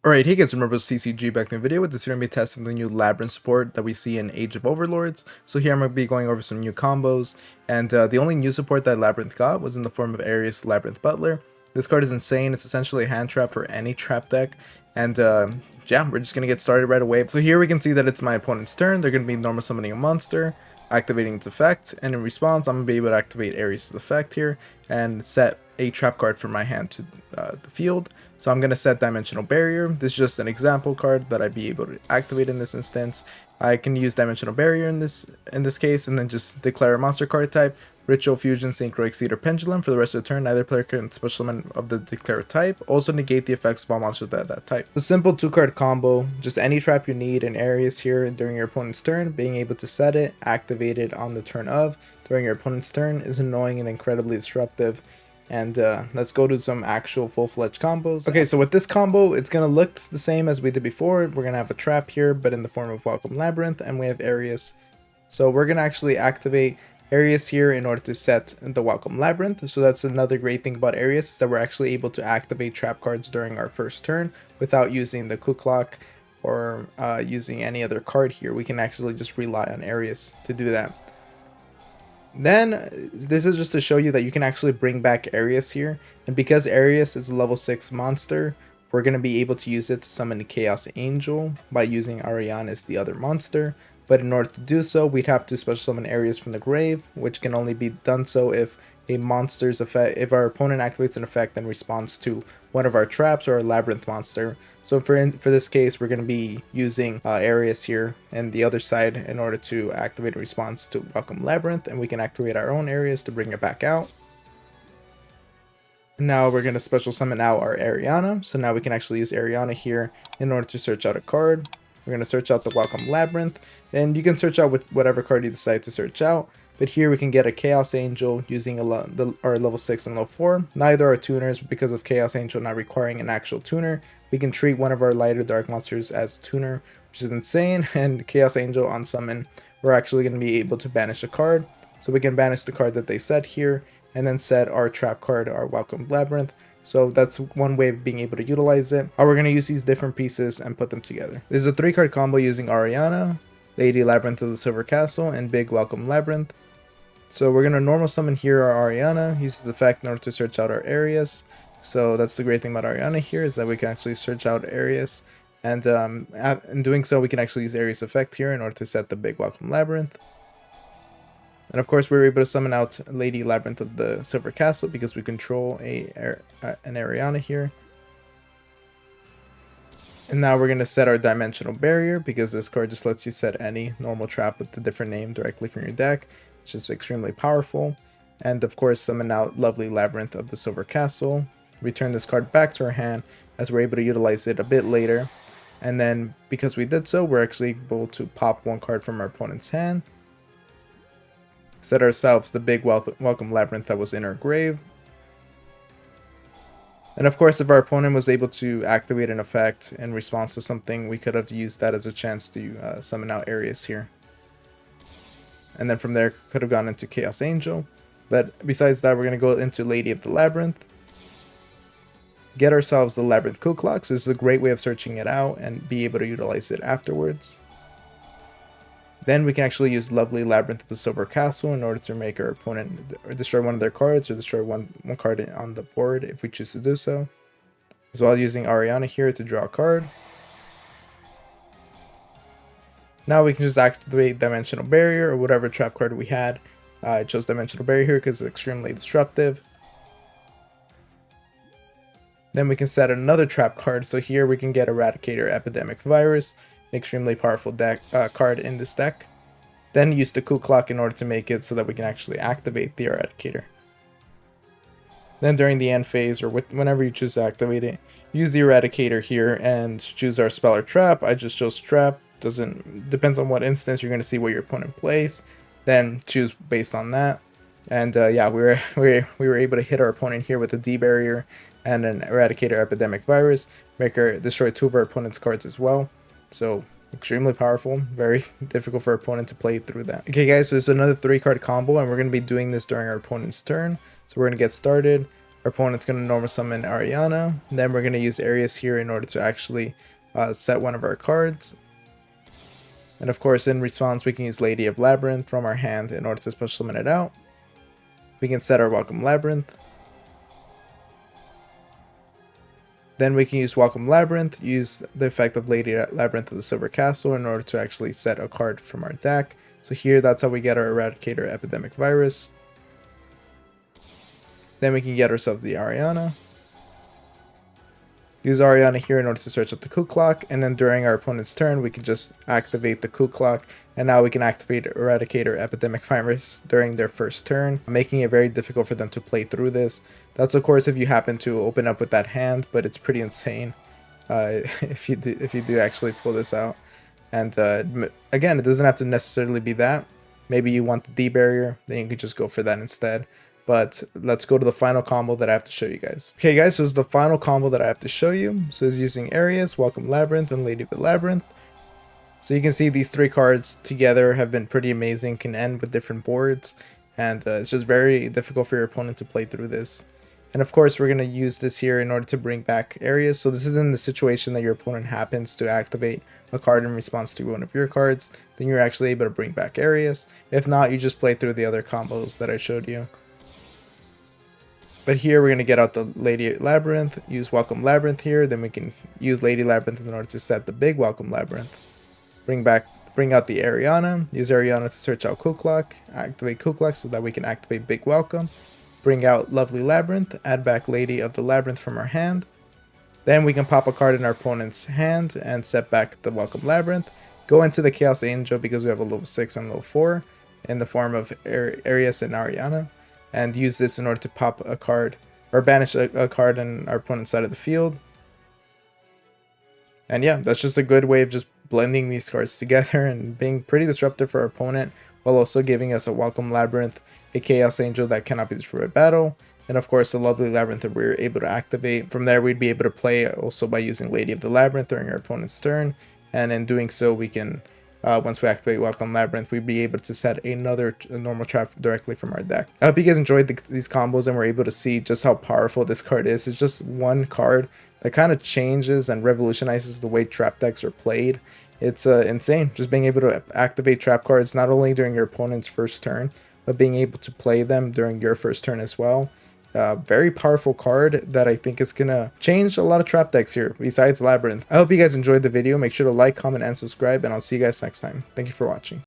Alright, hey guys, remember CCG back in the video. With this, we're going to be testing the new Labyrinth support that we see in Age of Overlords. So here I'm going to be going over some new combos, and the only new support that Labyrinth got was in the form of Aries Labyrinth Butler. This card is insane. It's essentially a hand trap for any trap deck, and yeah, we're just going to get started right away. So here we can see that it's my opponent's turn. They're going to be normal summoning a monster, activating its effect, and in response I'm going to be able to activate Aries' effect here and set a trap card from my hand to the field. So I'm going to set Dimensional Barrier. This is just an example card that I'd be able to activate in this instance. I can use Dimensional Barrier in this case, and then just declare a monster card type, Ritual Fusion, Synchro Exceed, or Pendulum. For the rest of the turn, neither player can special summon of the declared type. Also negate the effects of all monsters that type. A simple 2-card combo, just any trap you need in Aries here during your opponent's turn, being able to set it, activate it on the turn of during your opponent's turn is annoying and incredibly disruptive. And let's go to some actual full-fledged combos. Okay, so with this combo, it's going to look the same as we did before. We're going to have a trap here, but in the form of Welcome Labyrinth, and we have Aries. So we're going to actually activate Aries here in order to set the Welcome Labyrinth. So that's another great thing about Aries, is that we're actually able to activate trap cards during our first turn without using the Kuklok or using any other card here. We can actually just rely on Aries to do that. Then this is just to show you that you can actually bring back Aries here, and because Aries is a level 6 monster, we're going to be able to use it to summon the Chaos Angel by using Ariana as the other monster. But in order to do so, we'd have to special summon Aries from the grave, which can only be done so if a monster's effect, if our opponent activates an effect and responds to one of our traps or a labyrinth monster. So for this case, we're going to be using Aries here and the other side in order to activate a response to Welcome Labyrinth, and we can activate our own Aries to bring it back out. Now we're going to special summon out our Ariana, so now we can actually use Ariana here in order to search out a card. We're going to search out the Welcome Labyrinth, and you can search out with whatever card you decide to search out. But here we can get a Chaos Angel using our level 6 and level 4. Neither are tuners, but because of Chaos Angel not requiring an actual tuner, we can treat one of our lighter dark monsters as a tuner, which is insane. And Chaos Angel on summon, we're actually going to be able to banish a card. So we can banish the card that they set here, and then set our trap card, our Welcome Labyrinth. So that's one way of being able to utilize it. We're going to use these different pieces and put them together. This is a 3-card combo using Ariana, Lady Labyrinth of the Silver Castle, and Big Welcome Labyrinth. So we're going to normal summon here our Ariana, use the effect in order to search out our Aries. So that's the great thing about Ariana here, is that we can actually search out Aries. And in doing so, we can actually use Aries effect here in order to set the Big Welcome Labyrinth. And of course, we were able to summon out Lady Labyrinth of the Silver Castle because we control an Ariana here. And now we're going to set our Dimensional Barrier, because this card just lets you set any normal trap with a different name directly from your deck. It's just extremely powerful. And of course, summon out Lovely Labyrinth of the Silver Castle. Return this card back to our hand, as we're able to utilize it a bit later. And then, because we did so, we're actually able to pop one card from our opponent's hand. Set ourselves the Big Welcome Labyrinth that was in our grave. And of course, if our opponent was able to activate an effect in response to something, we could have used that as a chance to summon out Aries here. And then from there, could have gone into Chaos Angel. But besides that, we're going to go into Lady of the Labyrinth. Get ourselves the Labyrinth Kuklok. So this is a great way of searching it out and be able to utilize it afterwards. Then we can actually use Lovely Labyrinth of the Silver Castle in order to make our opponent or destroy one of their cards, or destroy one card on the board if we choose to do so. As well as using Ariana here to draw a card. Now we can just activate Dimensional Barrier or whatever trap card we had. I chose Dimensional Barrier here because it's extremely disruptive. Then we can set another trap card. So here we can get Eradicator Epidemic Virus, an extremely powerful card in this deck. Then use the Kuklok in order to make it so that we can actually activate the Eradicator. Then during the end phase, or whenever you choose to activate it, use the Eradicator here and choose our spell or trap. I just chose trap. Depends on what instance you're going to see what your opponent plays, then choose based on that. And yeah, we were able to hit our opponent here with a D barrier and an Eradicator Epidemic Virus, make her destroy 2 of our opponent's cards as well. So extremely powerful, very difficult for our opponent to play through that. Okay guys, so there's another 3-card combo, and we're going to be doing this during our opponent's turn. So we're going to get started. Our opponent's going to normal summon Ariana. Then we're going to use Aries here in order to actually set one of our cards. And of course, in response, we can use Lady of Labyrinth from our hand in order to special summon it out. We can set our Welcome Labyrinth. Then we can use Welcome Labyrinth, use the effect of Lady Labyrinth of the Silver Castle in order to actually set a card from our deck. So here, that's how we get our Eradicator Epidemic Virus. Then we can get ourselves the Ariana. Use Ariana here in order to search out the Coup Clock, and then during our opponent's turn, we can just activate the Coup Clock, and now we can activate Eradicator Epidemic Virus during their first turn, making it very difficult for them to play through this. That's of course if you happen to open up with that hand, but it's pretty insane if you do actually pull this out. And again, it doesn't have to necessarily be that. Maybe you want the D barrier, then you can just go for that instead. But let's go to the final combo that I have to show you guys. Okay guys, so this is the final combo that I have to show you. So it's using Aries, Welcome Labyrinth, and Lady of the Labyrinth. So you can see these three cards together have been pretty amazing, can end with different boards, and it's just very difficult for your opponent to play through this. And of course, we're going to use this here in order to bring back Aries. So this is in the situation that your opponent happens to activate a card in response to one of your cards, then you're actually able to bring back Aries. If not, you just play through the other combos that I showed you. But here we're going to get out the Lady Labyrinth, use Welcome Labyrinth here, then we can use Lady Labyrinth in order to set the big Welcome Labyrinth. Bring out the Ariana, use Ariana to search out Coup Clock, activate Coup Clock so that we can activate Big Welcome. Bring out Lovely Labyrinth, add back Lady of the Labyrinth from our hand. Then we can pop a card in our opponent's hand and set back the Welcome Labyrinth. Go into the Chaos Angel because we have a level 6 and level 4 in the form of Aries and Ariana. And use this in order to pop a card or banish a card in our opponent's side of the field. And yeah, that's just a good way of just blending these cards together and being pretty disruptive for our opponent, while also giving us a Welcome Labyrinth, a Chaos Angel that cannot be destroyed by battle, and of course the Lovely Labyrinth that we're able to activate. From there, we'd be able to play also by using Lady of the Labyrinth during our opponent's turn, and in doing so, we can once we activate Welcome Labyrinth, we'd be able to set another normal trap directly from our deck. I hope you guys enjoyed these combos and were able to see just how powerful this card is. It's just one card that kind of changes and revolutionizes the way trap decks are played. It's insane, just being able to activate trap cards not only during your opponent's first turn, but being able to play them during your first turn as well. Very powerful card that I think is gonna change a lot of trap decks here besides Labyrinth. I hope you guys enjoyed the video. Make sure to like, comment, and subscribe, and I'll see you guys next time. Thank you for watching.